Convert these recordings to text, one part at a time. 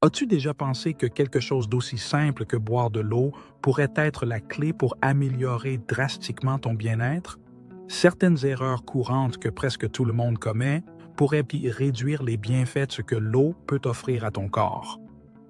As-tu déjà pensé que quelque chose d'aussi simple que boire de l'eau pourrait être la clé pour améliorer drastiquement ton bien-être? Certaines erreurs courantes que presque tout le monde commet pourraient réduire les bienfaits de ce que l'eau peut offrir à ton corps.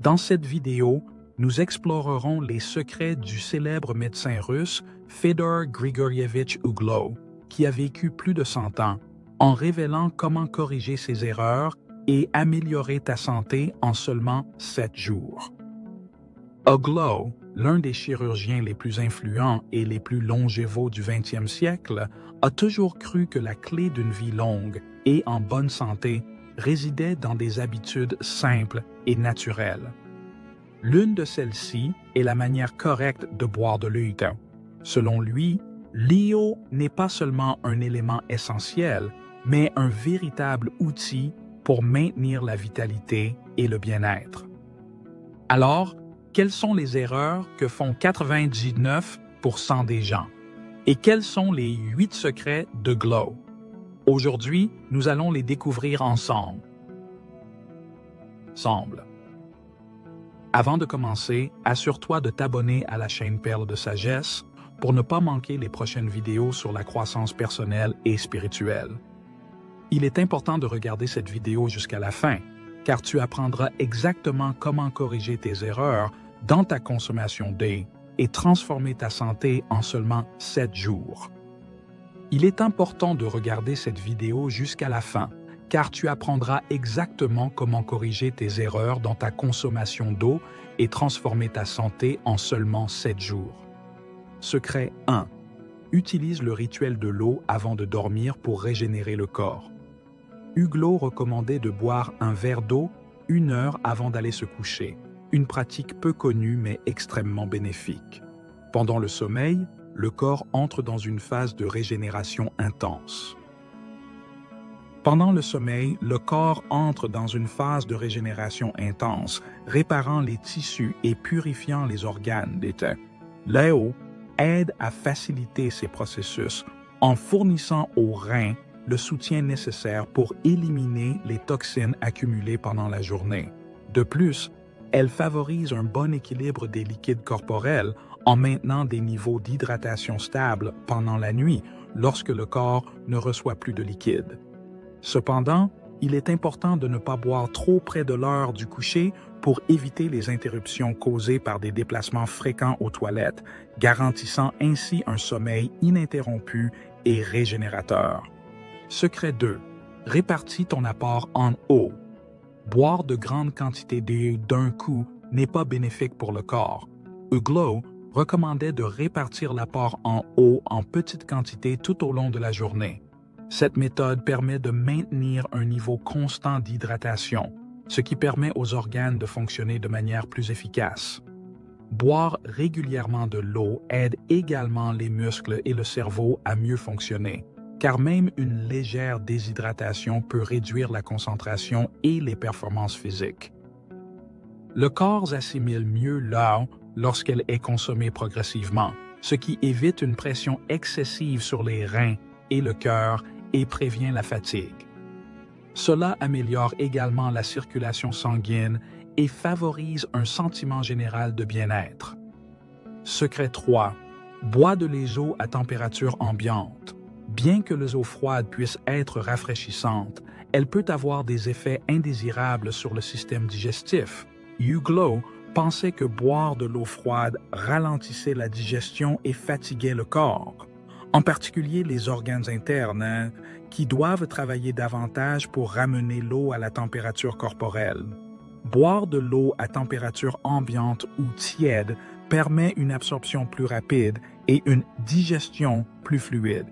Dans cette vidéo, nous explorerons les secrets du célèbre médecin russe Fedor Grigorievich Uglo, qui a vécu plus de 100 ans, en révélant comment corriger ses erreurs et améliorer ta santé en seulement 7 jours. Uglo, l'un des chirurgiens les plus influents et les plus longévaux du 20e siècle, a toujours cru que la clé d'une vie longue et en bonne santé résidait dans des habitudes simples et naturelles. L'une de celles-ci est la manière correcte de boire de l'eau. Selon lui, l'eau n'est pas seulement un élément essentiel, mais un véritable outil pour maintenir la vitalité et le bien-être. Alors, quelles sont les erreurs que font 99% des gens? Et quels sont les 8 secrets de Glow? Aujourd'hui, nous allons les découvrir ensemble. Avant de commencer, assure-toi de t'abonner à la chaîne Perles de Sagesse pour ne pas manquer les prochaines vidéos sur la croissance personnelle et spirituelle. Il est important de regarder cette vidéo jusqu'à la fin, car tu apprendras exactement comment corriger tes erreurs dans ta consommation d'eau et transformer ta santé en seulement 7 jours. Il est important de regarder cette vidéo jusqu'à la fin, car tu apprendras exactement comment corriger tes erreurs dans ta consommation d'eau et transformer ta santé en seulement 7 jours. Secret 1. Utilise le rituel de l'eau avant de dormir pour régénérer le corps. Uglo recommandait de boire un verre d'eau 1 heure avant d'aller se coucher, une pratique peu connue mais extrêmement bénéfique. Pendant le sommeil, le corps entre dans une phase de régénération intense. Pendant le sommeil, le corps entre dans une phase de régénération intense, réparant les tissus et purifiant les organes. L'eau aide à faciliter ces processus en fournissant aux reins le soutien nécessaire pour éliminer les toxines accumulées pendant la journée. De plus, elle favorise un bon équilibre des liquides corporels en maintenant des niveaux d'hydratation stables pendant la nuit lorsque le corps ne reçoit plus de liquide. Cependant, il est important de ne pas boire trop près de l'heure du coucher pour éviter les interruptions causées par des déplacements fréquents aux toilettes, garantissant ainsi un sommeil ininterrompu et régénérateur. Secret 2. Répartis ton apport en eau. Boire de grandes quantités d'eau d'un coup n'est pas bénéfique pour le corps. Uglo recommandait de répartir l'apport en eau en petites quantités tout au long de la journée. Cette méthode permet de maintenir un niveau constant d'hydratation, ce qui permet aux organes de fonctionner de manière plus efficace. Boire régulièrement de l'eau aide également les muscles et le cerveau à mieux fonctionner, car même une légère déshydratation peut réduire la concentration et les performances physiques. Le corps assimile mieux l'eau lorsqu'elle est consommée progressivement, ce qui évite une pression excessive sur les reins et le cœur et prévient la fatigue. Cela améliore également la circulation sanguine et favorise un sentiment général de bien-être. Secret 3. Bois de l'eau à température ambiante. Bien que les eaux froides puissent être rafraîchissantes, elle peut avoir des effets indésirables sur le système digestif. Uglo pensait que boire de l'eau froide ralentissait la digestion et fatiguait le corps, en particulier les organes internes, qui doivent travailler davantage pour ramener l'eau à la température corporelle. Boire de l'eau à température ambiante ou tiède permet une absorption plus rapide et une digestion plus fluide.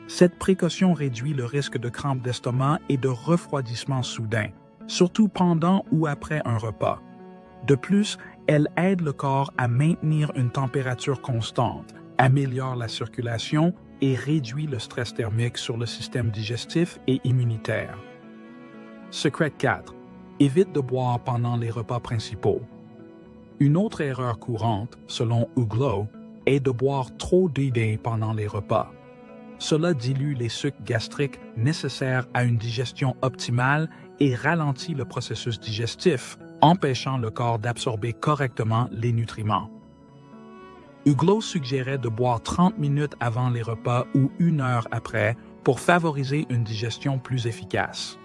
Cette précaution réduit le risque de crampes d'estomac et de refroidissement soudain, surtout pendant ou après un repas. De plus, elle aide le corps à maintenir une température constante, améliore la circulation et réduit le stress thermique sur le système digestif et immunitaire. Secret 4. Évite de boire pendant les repas principaux. Une autre erreur courante, selon Uglo, est de boire trop d'eau pendant les repas. Cela dilue les sucs gastriques nécessaires à une digestion optimale et ralentit le processus digestif, empêchant le corps d'absorber correctement les nutriments. Uglow suggérait de boire 30 minutes avant les repas ou 1 heure après pour favoriser une digestion plus efficace.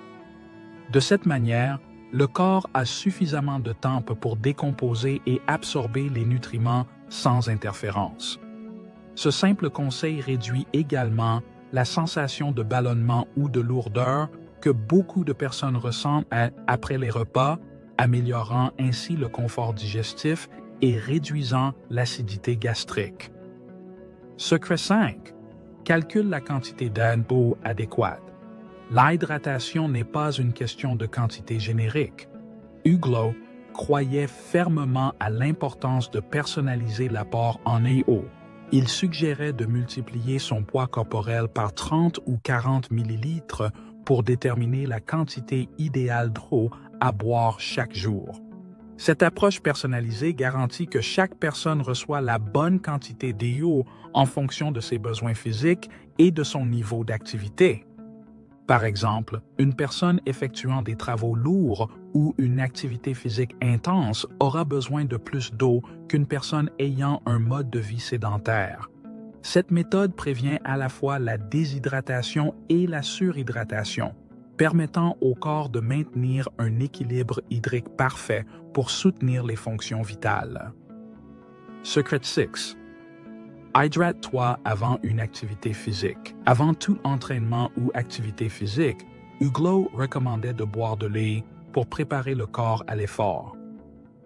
De cette manière, le corps a suffisamment de temps pour décomposer et absorber les nutriments sans interférence. Ce simple conseil réduit également la sensation de ballonnement ou de lourdeur que beaucoup de personnes ressentent après les repas, améliorant ainsi le confort digestif et réduisant l'acidité gastrique. Secret 5. Calcule la quantité d'eau adéquate. L'hydratation n'est pas une question de quantité générique. Uglow croyait fermement à l'importance de personnaliser l'apport en eau. Il suggérait de multiplier son poids corporel par 30 ou 40 millilitres pour déterminer la quantité idéale d'eau à boire chaque jour. Cette approche personnalisée garantit que chaque personne reçoit la bonne quantité d'eau en fonction de ses besoins physiques et de son niveau d'activité. Par exemple, une personne effectuant des travaux lourds ou une activité physique intense aura besoin de plus d'eau qu'une personne ayant un mode de vie sédentaire. Cette méthode prévient à la fois la déshydratation et la surhydratation, permettant au corps de maintenir un équilibre hydrique parfait pour soutenir les fonctions vitales. Secret 6. Hydrate-toi avant une activité physique. Avant tout entraînement ou activité physique, Uglow recommandait de boire de lait pour préparer le corps à l'effort.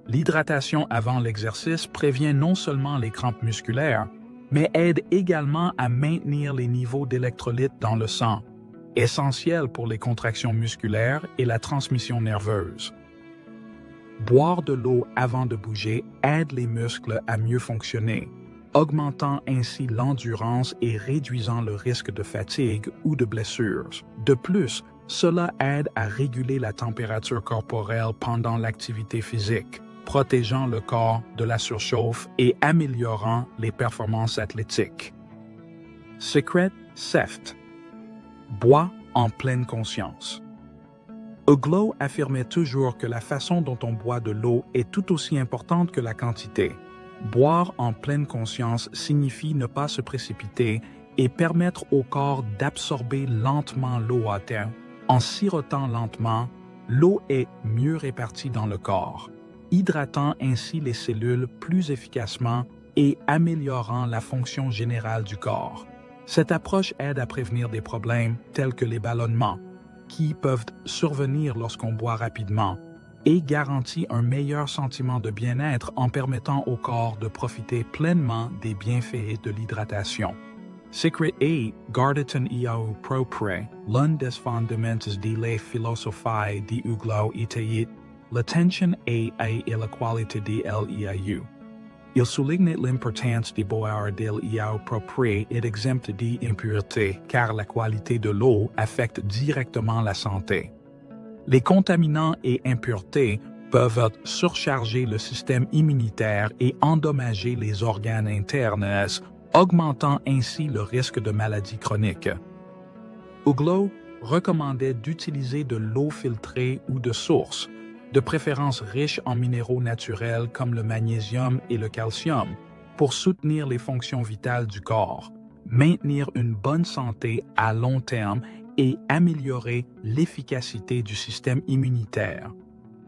L'hydratation avant l'exercice prévient non seulement les crampes musculaires, mais aide également à maintenir les niveaux d'électrolytes dans le sang, essentiel pour les contractions musculaires et la transmission nerveuse. Boire de l'eau avant de bouger aide les muscles à mieux fonctionner, augmentant ainsi l'endurance et réduisant le risque de fatigue ou de blessures. De plus, cela aide à réguler la température corporelle pendant l'activité physique, protégeant le corps de la surchauffe et améliorant les performances athlétiques. Secret 7. Bois en pleine conscience. Uglow affirmait toujours que la façon dont on boit de l'eau est tout aussi importante que la quantité. Boire en pleine conscience signifie ne pas se précipiter et permettre au corps d'absorber lentement l'eau à terre. En sirotant lentement, l'eau est mieux répartie dans le corps, hydratant ainsi les cellules plus efficacement et améliorant la fonction générale du corps. Cette approche aide à prévenir des problèmes tels que les ballonnements, qui peuvent survenir lorsqu'on boit rapidement, et garantit un meilleur sentiment de bien-être en permettant au corps de profiter pleinement des bienfaits de l'hydratation. Secret 8. Gardeton iau propre, l'un des fondements de la philosophie de Uglow était l'attention et la qualité de l'iau. Il souligne l'importance de boire de l'eau propre et exempte d'impuretés, car la qualité de l'eau affecte directement la santé. Les contaminants et impuretés peuvent surcharger le système immunitaire et endommager les organes internes, augmentant ainsi le risque de maladies chroniques. Uglow recommandait d'utiliser de l'eau filtrée ou de source, de préférence riche en minéraux naturels comme le magnésium et le calcium, pour soutenir les fonctions vitales du corps, maintenir une bonne santé à long terme et améliorer l'efficacité du système immunitaire.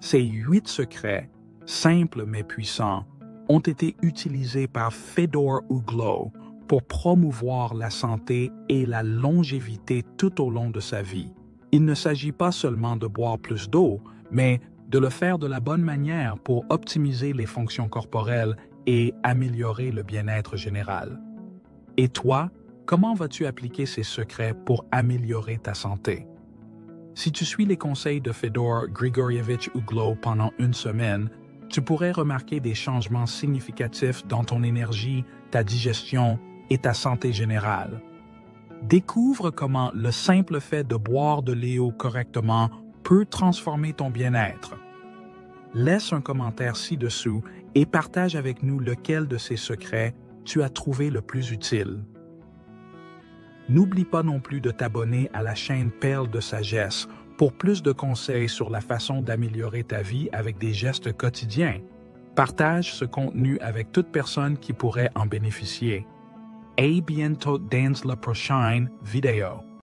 Ces 8 secrets, simples mais puissants, ont été utilisés par Fedor Uglow pour promouvoir la santé et la longévité tout au long de sa vie. Il ne s'agit pas seulement de boire plus d'eau, mais de le faire de la bonne manière pour optimiser les fonctions corporelles et améliorer le bien-être général. Et toi, comment vas-tu appliquer ces secrets pour améliorer ta santé? Si tu suis les conseils de Fedor Grigorievich Uglow pendant 1 semaine, tu pourrais remarquer des changements significatifs dans ton énergie, ta digestion et ta santé générale. Découvre comment le simple fait de boire de l'eau correctement peut transformer ton bien-être. Laisse un commentaire ci-dessous et partage avec nous lequel de ces secrets tu as trouvé le plus utile. N'oublie pas non plus de t'abonner à la chaîne Perles de Sagesse Pour plus de conseils sur la façon d'améliorer ta vie avec des gestes quotidiens, partage ce contenu avec toute personne qui pourrait en bénéficier. A bientôt dans la prochaine vidéo.